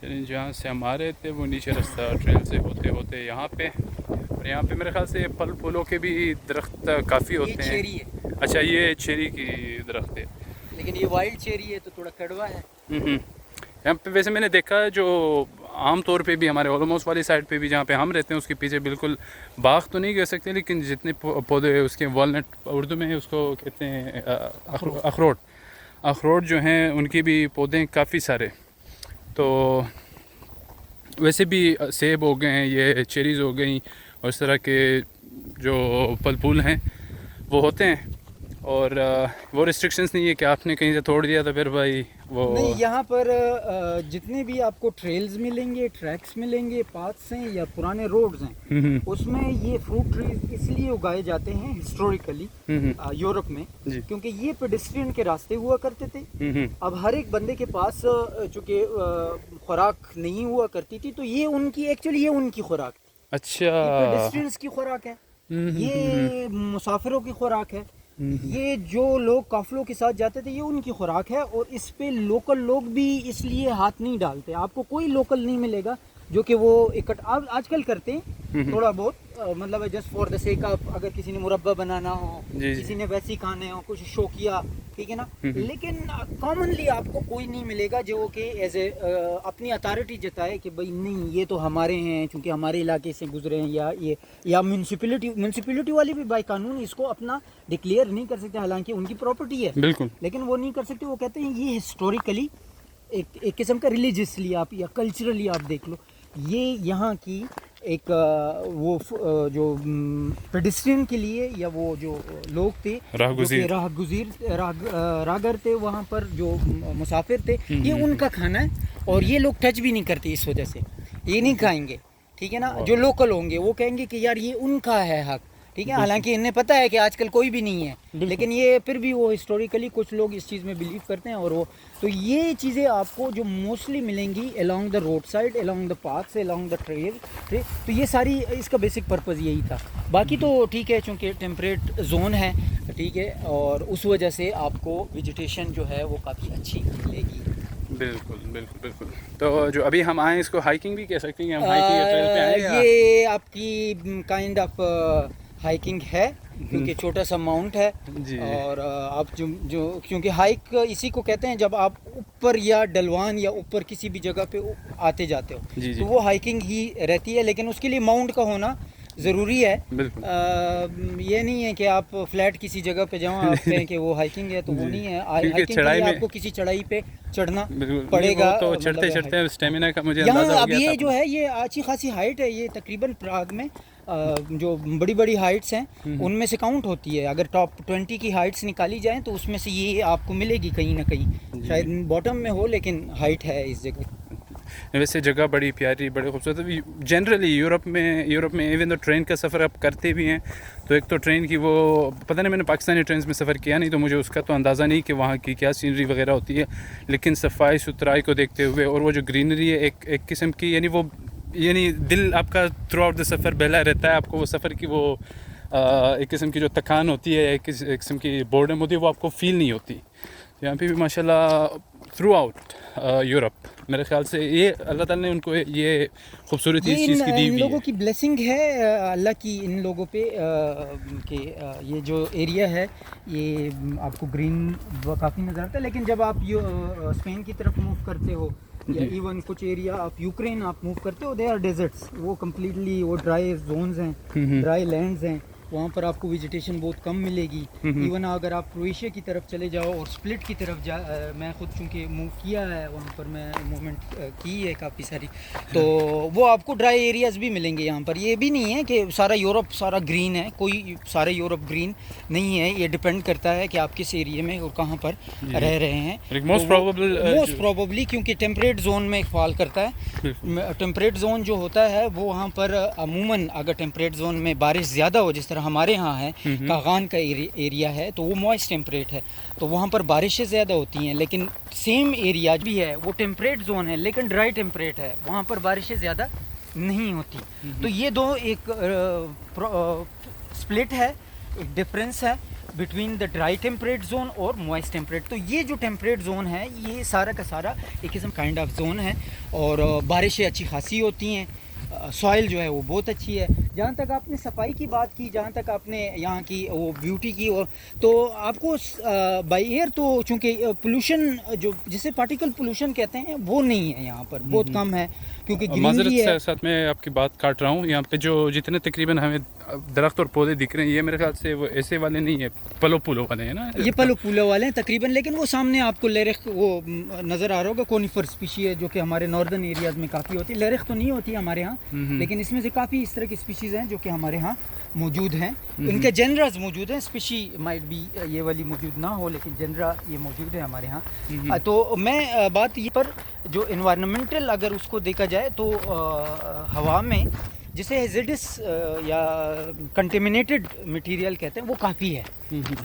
चलिए जहाँ से हम आ रहे थे वो नीचे रास्ता ट्रेल से होते होते यहाँ पे, और यहाँ पे मेरे ख्याल से फल फूलों के भी दरख्त काफ़ी ये होते हैं। चेरी है, अच्छा ये चेरी की दरख्त है। लेकिन ये वाइल्ड चेरी है तो थोड़ा कड़वा है। यहाँ पे वैसे मैंने देखा है जो आम तौर पे भी हमारे ऑलमोस्ट वाली साइड पे भी जहाँ पे हम रहते हैं उसके पीछे बिल्कुल बाग तो नहीं कह सकते, लेकिन जितने पौधे उसके वॉलनट उर्दू में उसको कहते हैं अखरोट। अखरोट जो हैं उनके भी पौधे काफ़ी सारे। तो वैसे भी सेब हो गए हैं, ये चेरीज़ हो गई, और इस तरह के जो फल फूल हैं वो होते हैं। और वो रिस्ट्रिक्शंस नहीं है कि आपने कहीं से तोड़ दिया तो फिर भाई वो। नहीं, यहाँ पर जितने भी आपको ट्रेल्स मिलेंगे, ट्रैक्स मिलेंगे, पाथ्स हैं या पुराने रोड्स हैं, हम्म उसमें ये फ्रूट ट्रीज इसलिए उगाए जाते हैं हिस्टोरिकली यूरोप में, जी। क्योंकि ये पेडेस्ट्रियन के रास्ते हुआ करते थे। अब हर एक बंदे के पास चूंकि खुराक नहीं हुआ करती थी, तो ये उनकी एक्चुअली ये उनकी खुराक थी। अच्छा। ये पेडेस्ट्रियंस की खुराक है, ये मुसाफिरों की खुराक है, ये जो लोग काफिलों के साथ जाते थे ये उनकी खुराक है। और इस पे लोकल लोग भी इसलिए हाथ नहीं डालते। आपको कोई लोकल नहीं मिलेगा जो कि वो आजकल करते हैं थोड़ा बहुत, मतलब just for the sake of, अगर किसी ने मुरब्बा बनाना हो, जी, किसी ने वैसी खाने हो, कुछ शौकिया, ठीक है ना। लेकिन कॉमनली आपको कोई नहीं मिलेगा जो कि एज ए अपनी अथॉरिटी जताए कि भाई नहीं ये तो हमारे हैं क्योंकि हमारे इलाके से गुजरे हैं, या ये या म्यूनसिपैलिटी वाले भी बाय कानून इसको अपना डिक्लेयर नहीं कर सकते, हालांकि उनकी प्रॉपर्टी है, बिल्कुल। लेकिन वो नहीं कर सकते। वो कहते हैं ये हिस्टोरिकली एक किस्म का रिलीजियसली आप या कल्चरली आप देख लो, ये यहाँ की एक जो पेडिस्ट्रियन के लिए या वो जो लोग थे राहगर थे वहाँ पर जो मुसाफिर थे, ये उनका खाना है और ये लोग टच भी नहीं करते, इस वजह से ये नहीं खाएंगे, ठीक है ना। जो लोकल होंगे वो कहेंगे कि यार ये उनका है हक, ठीक है, हालांकि इन्हें पता है कि आजकल कोई भी नहीं है, लेकिन ये फिर भी वो हिस्टोरिकली कुछ लोग इस चीज़ में बिलीव करते हैं। और वो तो ये चीज़ें आपको जो मोस्टली मिलेंगी along the road side, along the path, along the trail, तो ये सारी इसका बेसिक पर्पज़ यही था। बाकी तो ठीक है, चूँकि टेम्परेट जोन है, ठीक है, और उस वजह से आपको वेजिटेशन जो है वो काफ़ी अच्छी मिलेगी। बिल्कुल बिल्कुल बिल्कुल। तो जो अभी हम आए इसको हाइकिंग भी कह सकते हैं, हम हाइकिंग या ट्रेल पे आए या? ये आपकी काइंड ऑफ हाइकिंग है, क्योंकि छोटा सा माउंट है जी। और आप जो क्योंकि हाइक इसी को कहते हैं जब आप ऊपर या डलवान या ऊपर किसी भी जगह पे आते जाते हो, जी, जी। तो वो हाइकिंग ही रहती है, लेकिन उसके लिए माउंट का होना ज़रूरी है। बिल्कुल। ये नहीं है कि आप फ्लैट किसी जगह पे जाओ आप कहें कि वो हाइकिंग है, तो वो नहीं है। हाइकिंग के लिए आपको किसी चढ़ाई पे चढ़ना पड़ेगा, तो चढ़ते चढ़ते स्टेमिना का मुझे यहाँ अंदाजा हो अब गया ये था। जो है ये अच्छी खासी हाइट है, ये तकरीबन प्राग में जो बड़ी बड़ी हाइट्स हैं उनमें से काउंट होती है। अगर टॉप 20 की हाइट्स निकाली जाएं तो उसमें से ये आपको मिलेगी कहीं ना कहीं, शायद बॉटम में हो, लेकिन हाइट है इस जगह। वैसे जगह बड़ी प्यारी, बड़े खूबसूरत। जनरली यूरोप में इवन तो ट्रेन का सफ़र आप करते भी हैं, तो एक तो ट्रेन की वो पता नहीं, मैंने पाकिस्तानी ट्रेन में सफ़र किया नहीं तो मुझे उसका तो अंदाज़ा नहीं कि वहाँ की क्या सीनरी वगैरह होती है, लेकिन सफाई सुथराई को देखते हुए और वो जो ग्रीनरी है एक किस्म की, यानी दिल आपका थ्रू आउट द सफ़र बहला रहता है। आपको वो सफ़र की वो एक किस्म की जो थकान होती है, एक किस्म की बोर्डम होती है, वो आपको फ़ील नहीं होती। यहाँ पे भी माशाल्लाह थ्रू आउट यूरोप मेरे ख्याल से ये अल्लाह ताला ने उनको ये खूबसूरती इस चीज़ की दी हुई है। इन लोगों की ब्लेसिंग है अल्लाह की इन लोगों पे कि ये जो एरिया है ये आपको ग्रीन काफ़ी नज़र आता है। लेकिन जब आप स्पेन की तरफ मूव करते हो या इवन कुछ एरिया आप यूक्रेन आप मूव करते हो, दे आर डेजर्ट्स, वो कम्प्लीटली वो ड्राई जोन्स हैं, ड्राई लैंड्स हैं, वहाँ पर आपको वेजिटेशन बहुत कम मिलेगी। इवन अगर आप क्रोएशिया की तरफ चले जाओ और स्प्लिट की तरफ मैं खुद चूँकि मूव किया है वहाँ पर, मैं मूवमेंट की है काफ़ी सारी, तो वो आपको ड्राई एरियाज़ भी मिलेंगे यहाँ पर। ये भी नहीं है कि सारा यूरोप सारा ग्रीन है, कोई सारे यूरोप ग्रीन नहीं है, ये डिपेंड करता है कि आप किस एरिया में और कहाँ पर रह रहे हैं। मोस्ट प्रॉबली क्योंकि टेम्परेट जोन में फॉल करता है। टेम्परेट जोन जो होता है वो वहाँ पर अमूमन अगर टेम्परेट जोन में बारिश ज़्यादा हो, जिस तरह हमारे यहाँ है कागान का एरिया है, तो वो मॉइस्ट टेम्परेट है, तो वहाँ पर बारिशें ज़्यादा होती हैं। लेकिन सेम एरिया भी है, वो टेम्परेट जोन है लेकिन ड्राई टेम्परेट है, वहाँ पर बारिशें ज़्यादा नहीं होती। तो ये दो एक स्प्लिट है, एक डिफरेंस है। Between the dry temperate zone और मॉइस्ट टेम्परेट। तो ये जो टेम्परेट जोन है ये सारा का सारा एक किस्म काइंड ऑफ जोन है, और बारिशें अच्छी खासी होती हैं, सॉइल जो है वो बहुत अच्छी है। जहाँ तक आपने सफाई की बात की, जहाँ तक आपने यहाँ की वो ब्यूटी की, तो आपको बाई एयर तो चूँकि पोल्यूशन जो जिसे पार्टिकल पोल्यूशन कहते हैं वो नहीं है यहाँ पर, बहुत कम है क्योंकि ग्रीनरी है। साथ में आपकी बात काट रहा हूँ, यहाँ पे जो जितने तकरीबन हमें दरख्त और पौधे दिख रहे हैं ये मेरे ख्याल से वो ऐसे वाले नहीं है, पलो पुलो वाले हैं ना, ये पलो पुलो वाले हैं तकरीबन। लेकिन वो सामने आपको लेरिख वो नज़र आ रहा होगा, कोनिफर स्पीशी है जो कि हमारे नॉर्दर्न एरियाज़ में काफ़ी होती है। लेरिख तो नहीं होती हमारे यहाँ, लेकिन इसमें से काफ़ी इस तरह की स्पीशीज़ हैं जो कि हमारे यहाँ मौजूद हैं। इनके जेनराज मौजूद हैं, स्पीशी माइट भी ये वाली मौजूद ना हो, लेकिन जेनरा ये मौजूद है हमारे यहाँ। तो मैं बात ये पर जो इन्वायरमेंटल अगर उसको देखा जाए तो हवा में जिसे एजिडिस या कंटेमिनेटेड मटेरियल कहते हैं वो काफ़ी है।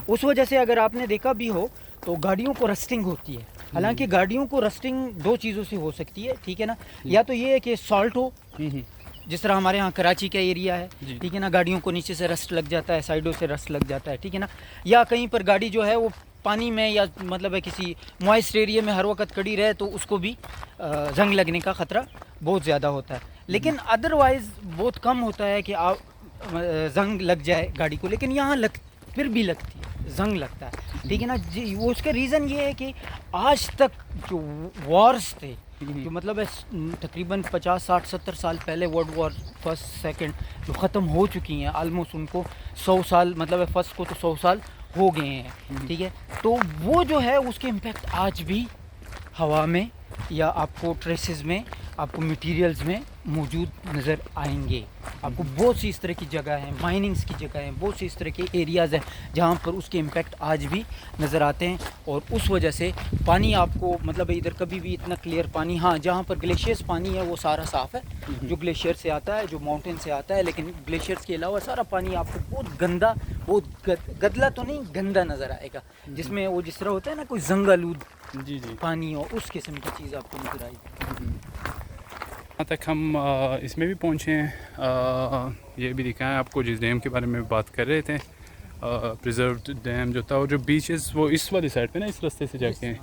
उस वजह से अगर आपने देखा भी हो तो गाड़ियों को रस्टिंग होती है। हालांकि गाड़ियों को रस्टिंग दो चीज़ों से हो सकती है, ठीक है ना, या तो ये है कि सॉल्ट हो, जिस तरह हमारे यहाँ कराची का एरिया है, ठीक है ना, गाड़ियों को नीचे से रस्ट लग जाता है, साइडों से रस्ट लग जाता है, ठीक है ना, या कहीं पर गाड़ी जो है वो पानी में या मतलब है किसी मॉइस्ट एरिया में हर वक्त खड़ी रहे तो उसको भी जंग लगने का ख़तरा बहुत ज़्यादा होता है। लेकिन अदरवाइज़ बहुत कम होता है कि आप जंग लग जाए गाड़ी को, लेकिन यहाँ फिर भी लगती है, जंग लगता है, ठीक है ना जी। वो उसका रीज़न ये है कि आज तक जो वॉर्स थे, जो मतलब तकरीबन 50, 60, 70 साल पहले वर्ल्ड वॉर फर्स्ट सेकंड जो ख़त्म हो चुकी हैं, आलमोस्ट उनको 100 साल मतलब फर्स्ट को तो 100 साल हो गए हैं, ठीक है। तो वो जो है उसके इम्पैक्ट आज भी हवा में या आपको ट्रेसेस में, आपको मटेरियल्स में मौजूद नज़र आएंगे। आपको बहुत सी इस तरह की जगह हैं, माइनिंग्स की जगह हैं, बहुत सी इस तरह के एरियाज़ हैं जहाँ पर उसके इम्पैक्ट आज भी नज़र आते हैं। और उस वजह से पानी आपको मतलब इधर कभी भी इतना क्लियर पानी, हाँ जहाँ पर ग्लेशियर्स पानी है वो सारा साफ़ है जो ग्लेशियर से आता है, जो माउंटेन से आता है, लेकिन ग्लेशियर्स के अलावा सारा पानी आपको बहुत गंदा, बहुत गदला तो नहीं गंदा नज़र आएगा, जिसमें वो जिस तरह होता है ना कोई जंगालूद जी पानी हो, उस किस्म की चीज़ आपको नज़र आएगी। यहाँ तक हम इसमें भी पहुँचे हैं, ये भी दिखाएं आपको जिस डैम के बारे में बात कर रहे थे, प्रिजर्व्ड डैम जो था, और जो बीचेस वो इस वाली साइड पे ना, इस रास्ते से जाके हैं,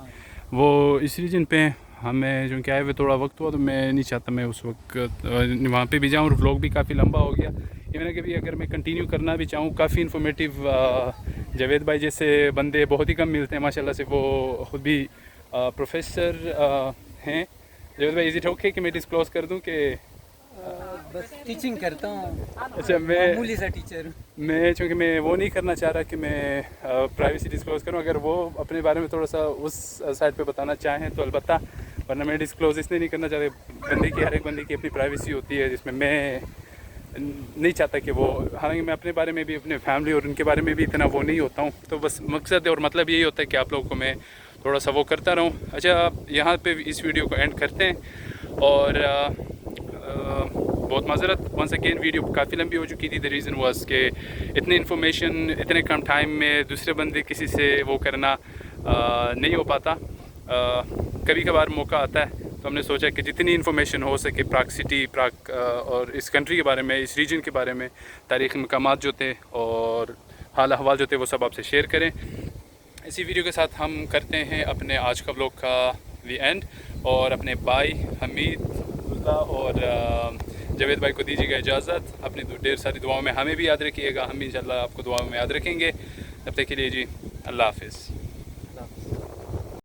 वो इस रीजन पे हमें जो कि आए हुए थोड़ा वक्त हुआ तो मैं नहीं चाहता मैं उस वक्त वहाँ पे भी जाऊँ, और व्लॉग भी काफ़ी लंबा हो गया। ये मैंने कभी अगर मैं कंटिन्यू करना भी चाहूँ, काफ़ी इन्फॉर्मेटिव जावेद भाई जैसे बंदे बहुत ही कम मिलते हैं माशाल्लाह से, वो खुद भी प्रोफेसर हैं। जावेद भाई, इज़ इट ओके कि मैं डिस्क्लोज़ कर दूं कि बस टीचिंग करता हूँ। अच्छा, मैं मामूली सा टीचर। मैं चूँकि मैं वो नहीं करना चाह रहा कि मैं प्राइवेसी डिस्क्लोज़ करूँ, अगर वो अपने बारे में थोड़ा सा उस साइड पे बताना चाहें तो अलबत्ता, वरना मैं डिस्क्लोज़ इसलिए नहीं करना चाहता। बंदे की, हर एक बंदे की अपनी प्राइवेसी होती है जिसमें मैं नहीं चाहता कि वो, हालांकि मैं अपने बारे में भी, अपने फैमिली और उनके बारे में भी इतना वो नहीं होता हूँ, तो बस मकसद और मतलब यही होता है कि आप लोगों को मैं थोड़ा सा वो करता रहूँ। अच्छा, यहाँ पे इस वीडियो को एंड करते हैं, और बहुत माजरत वंस अगेन, वीडियो काफ़ी लंबी हो चुकी थी। द रीज़न वाज कि इतनी इन्फॉर्मेशन इतने कम टाइम में दूसरे बंदे किसी से वो करना नहीं हो पाता। कभी कभार मौका आता है तो हमने सोचा कि जितनी इन्फॉर्मेशन हो सके प्राग सिटी, प्राग और इस कंट्री के बारे में, इस रीजन के बारे में, तारीख़ी मकामात जो थे और हाल अहवाल जो थे वो सब आपसे शेयर करें। इसी वीडियो के साथ हम करते हैं अपने आज का व्लॉग का वी एंड, और अपने भाई हमीद और जावेद भाई को दीजिएगा इजाज़त। अपनी ढेर सारी दुआओं में हमें भी याद रखिएगा, हम भी इंशाल्लाह आपको दुआओं में याद रखेंगे। तब तक के लिए जी, अल्लाह हाफ़िज़।